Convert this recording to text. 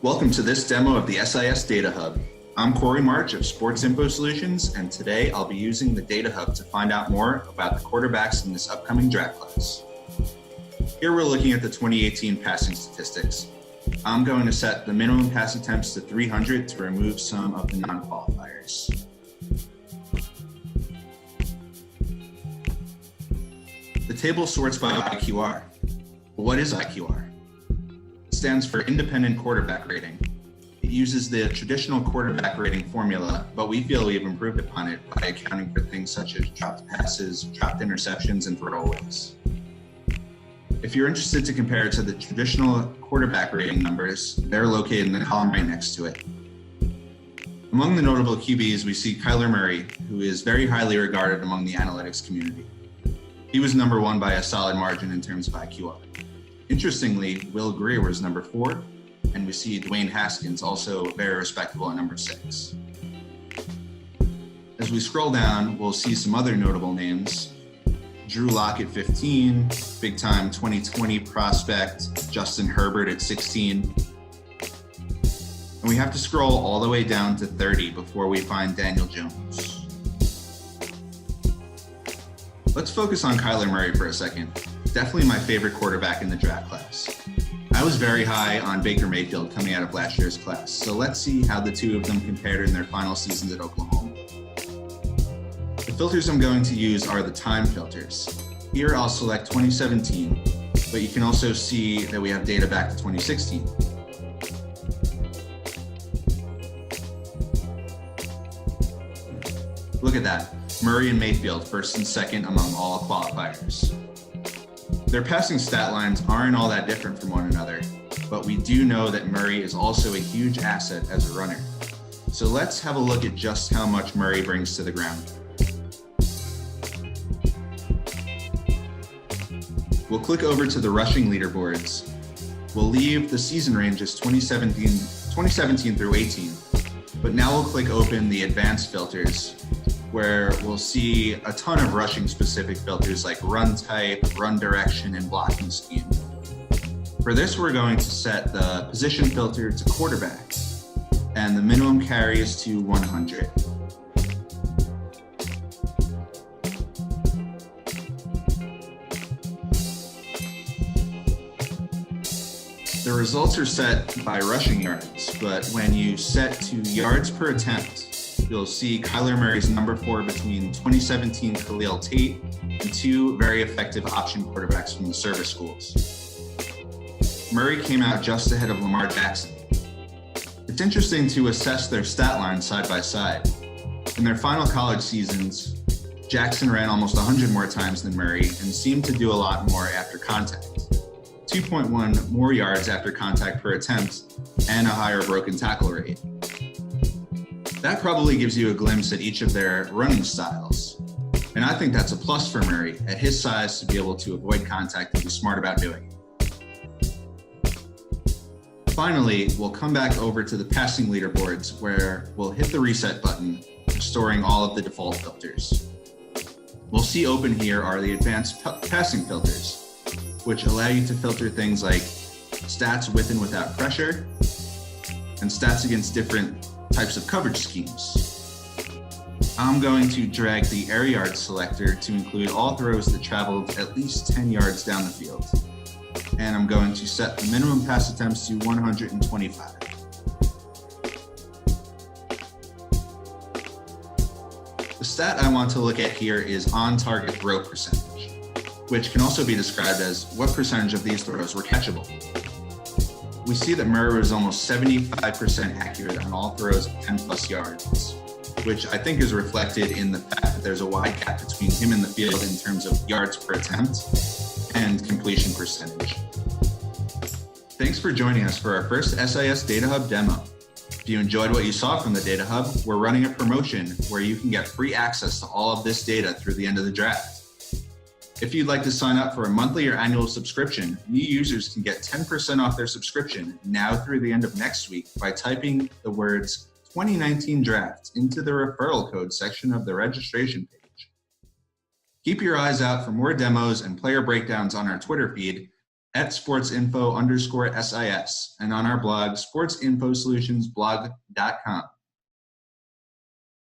Welcome to this demo of the SIS DataHub. I'm Corey March of Sports Info Solutions, and today I'll be using the DataHub to find out more about the quarterbacks in this upcoming draft class. Here we're looking at the 2018 passing statistics. I'm going to set the minimum pass attempts to 300 to remove some of the non-qualifiers. The table sorts by IQR. What is IQR? It stands for Independent Quarterback Rating. It uses the traditional quarterback rating formula, but we feel we've improved upon it by accounting for things such as dropped passes, dropped interceptions, and throwaways. If you're interested to compare it to the traditional quarterback rating numbers, they're located in the column right next to it. Among the notable QBs, we see Kyler Murray, who is very highly regarded among the analytics community. He was number 1 by a solid margin in terms of IQR. Interestingly, Will Greer was number 4, and we see Dwayne Haskins also very respectable at number 6. As we scroll down, we'll see some other notable names. Drew Lock at 15, big-time 2020 prospect Justin Herbert at 16. And we have to scroll all the way down to 30 before we find Daniel Jones. Let's focus on Kyler Murray for a second. Definitely my favorite quarterback in the draft class. I was very high on Baker Mayfield coming out of last year's class, so let's see how the two of them compared in their final seasons at Oklahoma. The filters I'm going to use are the time filters. Here I'll select 2017, but you can also see that we have data back to 2016. Look at that. Murray and Mayfield first and second among all qualifiers. Their passing stat lines aren't all that different from one another, but we do know that Murray is also a huge asset as a runner. So let's have a look at just how much Murray brings to the ground. We'll click over to the rushing leaderboards. We'll leave the season ranges 2017 through 18, but now we'll click open the advanced filters, where we'll see a ton of rushing specific filters like run type, run direction, and blocking scheme. For this, we're going to set the position filter to quarterback and the minimum carries to 100. The results are set by rushing yards, but when you set to yards per attempt, you'll see Kyler Murray's number 4 between 2017 Khalil Tate and 2 very effective option quarterbacks from the service schools. Murray came out just ahead of Lamar Jackson. It's interesting to assess their stat lines side by side. In their final college seasons, Jackson ran almost 100 more times than Murray and seemed to do a lot more after contact. 2.1 more yards after contact per attempt and a higher broken tackle rate. That probably gives you a glimpse at each of their running styles. And I think that's a plus for Murray at his size to be able to avoid contact and be smart about doing it. Finally, we'll come back over to the passing leaderboards where we'll hit the reset button, restoring all of the default filters. We'll see open here are the advanced passing filters, which allow you to filter things like stats with and without pressure and stats against different types of coverage schemes. I'm going to drag the air yard selector to include all throws that traveled at least 10 yards down the field. And I'm going to set the minimum pass attempts to 125. The stat I want to look at here is on-target throw percentage, which can also be described as what percentage of these throws were catchable. We see that Murray was almost 75% accurate on all throws of 10 plus yards, which I think is reflected in the fact that there's a wide gap between him and the field in terms of yards per attempt and completion percentage. Thanks for joining us for our first SIS DataHub demo. If you enjoyed what you saw from the DataHub, we're running a promotion where you can get free access to all of this data through the end of the draft. If you'd like to sign up for a monthly or annual subscription, new users can get 10% off their subscription now through the end of next week by typing the words 2019 draft into the referral code section of the registration page. Keep your eyes out for more demos and player breakdowns on our Twitter feed, at sportsinfo_SIS and on our blog, sportsinfosolutionsblog.com.